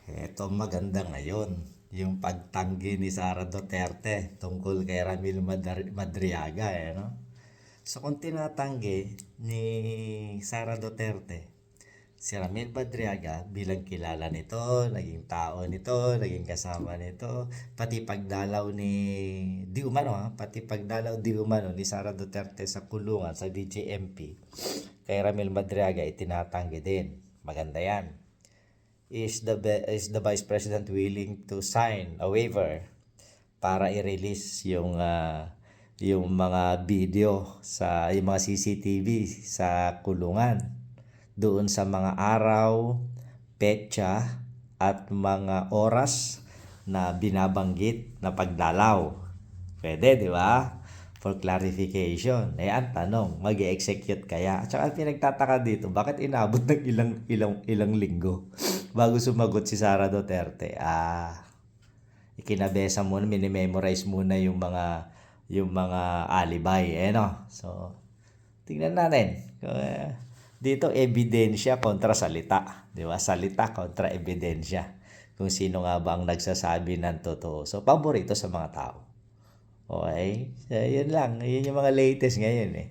Eto maganda ngayon, yung pagtanggi ni Sara Duterte tungkol kay Madriaga, no? So kung tinatanggi ni Sara Duterte, si Ramil Madriaga bilang kilala nito, naging tao nito, naging kasama nito, pati pagdalaw ni di umano ha, pati pagdalaw di umano ni Sara Duterte sa kulungan sa DJMP kay Ramil Madriaga itinatanggi din. Maganda yan. Is the Vice President willing to sign a waiver para i-release yung mga video sa yung mga CCTV sa kulungan doon sa mga araw, petsa at mga oras na binabanggit na pagdalaw. Pwede, di ba? For clarification. Eh, ang tanong, mag-execute kaya? At saka pinagtataka dito, bakit inabot ng ilang linggo bago sumagot si Sara Duterte? Ikinabesa muna, minimemorize muna yung mga alibay, no? So, tingnan natin. Dito, ebidensya kontra salita. Di ba? Salita kontra ebidensya. Kung sino nga ba ang nagsasabi ng totoo. So, paborito sa mga tao. Okay? So, yun lang. Yun yung mga latest ngayon eh.